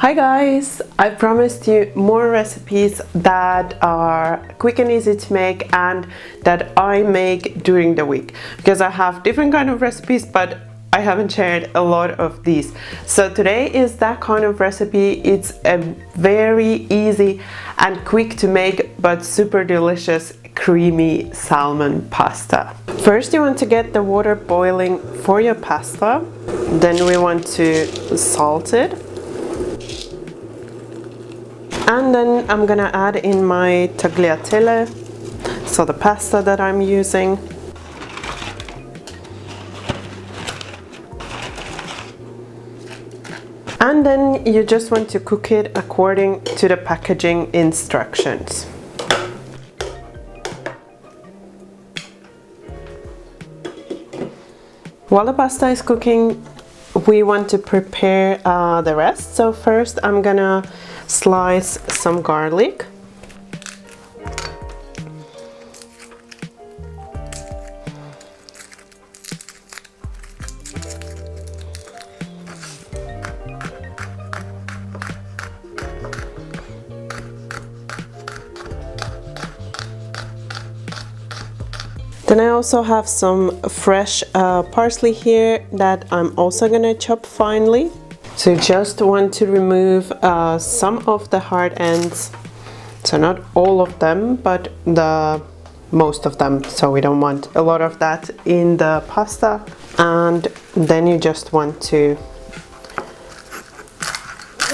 Hi guys! I promised you more recipes that are quick and easy to make and that I make during the week, because I have different kind of recipes but I haven't shared a lot of these. So today is that kind of recipe. It's a very easy and quick to make but super delicious creamy salmon pasta. First you want to get the water boiling for your pasta. Then we want to salt it. And then I'm gonna add in my tagliatelle, so the pasta that I'm using. And then you just want to cook it according to the packaging instructions. While the pasta is cooking, we want to prepare the rest. So first I'm gonna slice some garlic. Then I also have some fresh parsley here that I'm also gonna chop finely. So just want to remove some of the hard ends, so not all of them but most of them, so we don't want a lot of that in the pasta. And then you just want to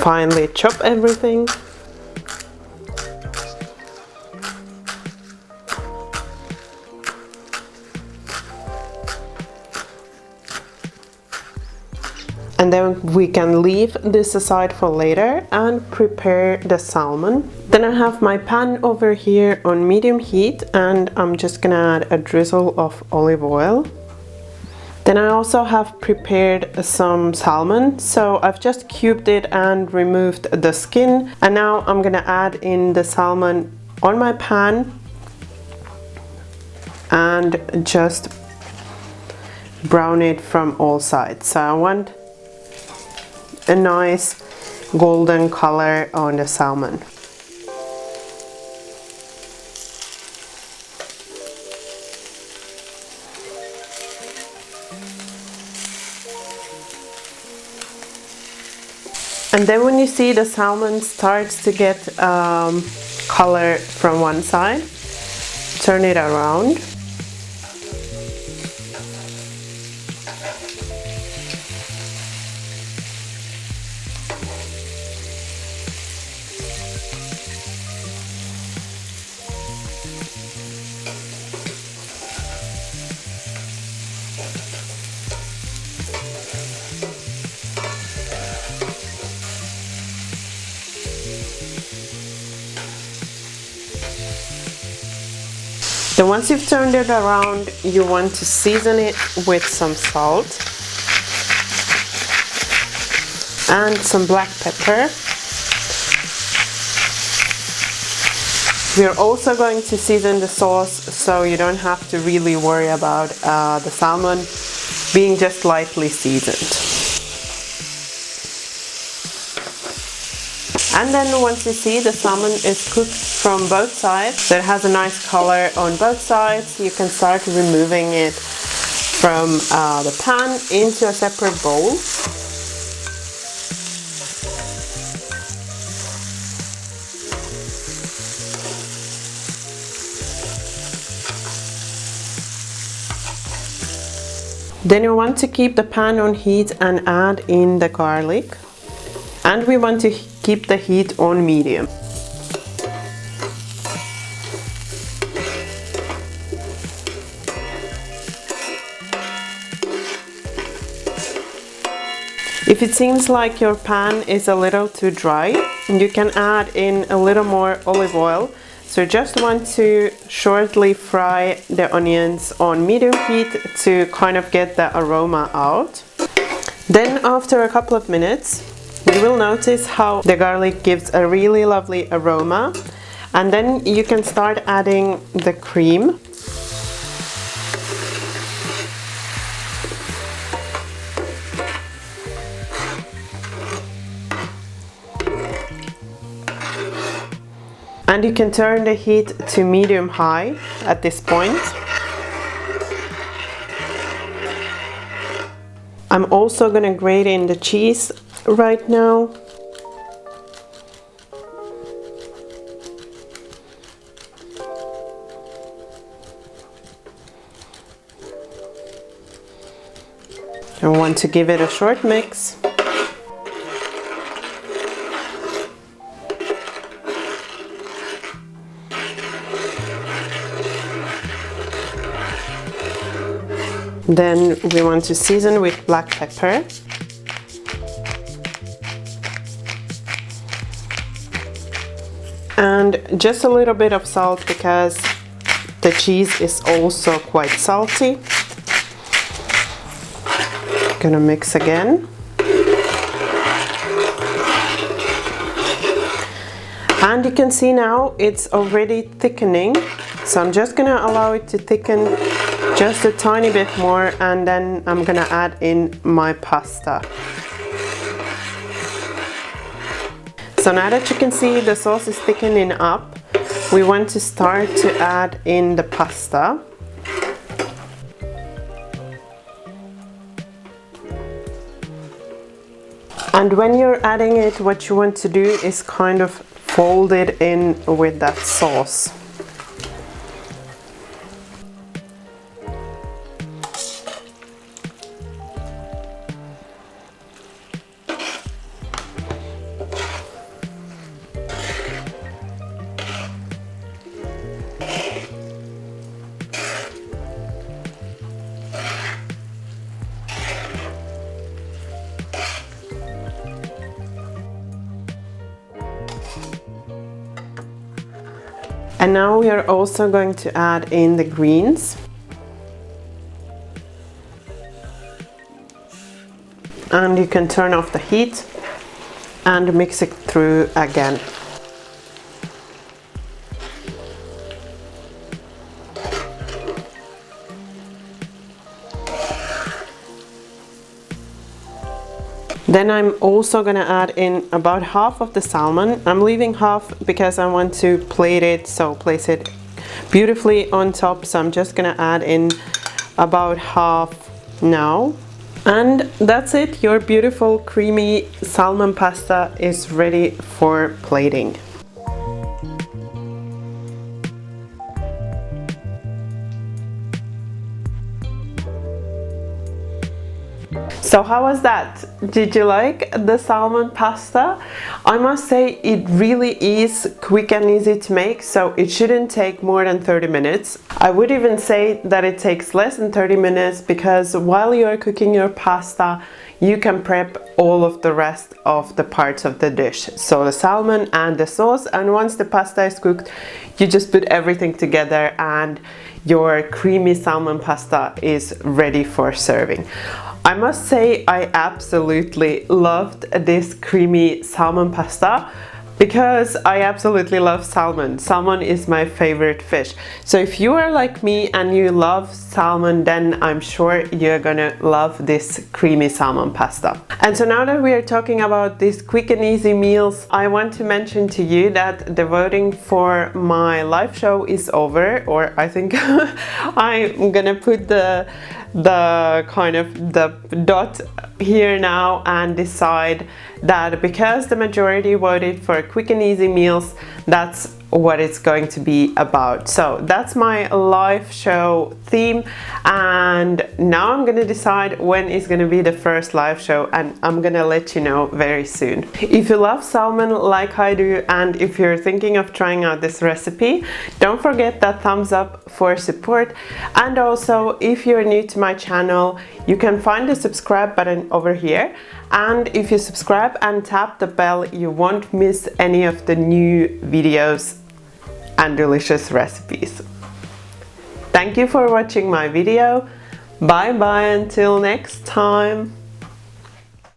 finely chop everything. And then we can leave this aside for later and prepare the salmon. Then I have my pan over here on medium heat and I'm just gonna add a drizzle of olive oil. Then I also have prepared some salmon, so I've just cubed it and removed the skin. And now I'm gonna add in the salmon on my pan and just brown it from all sides. So I want a nice golden color on the salmon. And then when you see the salmon starts to get color from one side, turn it around. Then once you've turned it around, you want to season it with some salt and some black pepper. We're also going to season the sauce, so you don't have to really worry about the salmon being just lightly seasoned. And then once you see the salmon is cooked from both sides, so it has a nice color on both sides, you can start removing it from the pan into a separate bowl. Then you want to keep the pan on heat and add in the garlic. And we want to keep the heat on medium. If it seems like your pan is a little too dry, you can add in a little more olive oil. So just want to shortly fry the onions on medium heat to kind of get the aroma out. Then after a couple of minutes, you will notice how the garlic gives a really lovely aroma. And then you can start adding the cream. And you can turn the heat to medium high at this point. I'm also gonna grate in the cheese right now. I want to give it a short mix. Then we want to season with black pepper. And just a little bit of salt because the cheese is also quite salty. Gonna mix again. And you can see now it's already thickening. So I'm just gonna allow it to thicken just a tiny bit more, and then I'm gonna add in my pasta. So now that you can see the sauce is thickening up, we want to start to add in the pasta. And when you're adding it, what you want to do is kind of fold it in with that sauce. And now we are also going to add in the greens. And you can turn off the heat and mix it through again. Then I'm also gonna add in about half of the salmon. I'm leaving half because I want to plate it, so place it beautifully on top. So I'm just gonna add in about half now. And that's it, your beautiful creamy salmon pasta is ready for plating. So how was that? Did you like the salmon pasta? I must say it really is quick and easy to make, so it shouldn't take more than 30 minutes. I would even say that it takes less than 30 minutes because while you are cooking your pasta, you can prep all of the rest of the parts of the dish. So the salmon and the sauce, and once the pasta is cooked, you just put everything together and your creamy salmon pasta is ready for serving. I must say I absolutely loved this creamy salmon pasta because I absolutely love salmon. Salmon is my favorite fish. So if you are like me and you love salmon, then I'm sure you're gonna love this creamy salmon pasta. And so now that we are talking about these quick and easy meals, I want to mention to you that the voting for my live show is over, or I think I'm gonna put the kind of the dot here now and decide that because the majority voted for quick and easy meals, that's what it's going to be about. So that's my live show theme, and now I'm gonna decide when is gonna be the first live show, and I'm gonna let you know very soon. If you love salmon like I do, and if you're thinking of trying out this recipe, don't forget that thumbs up for support. And also, if you're new to my channel, you can find the subscribe button over here, and if you subscribe and tap the bell, you won't miss any of the new videos and delicious recipes. Thank you for watching my video. Bye bye until next time.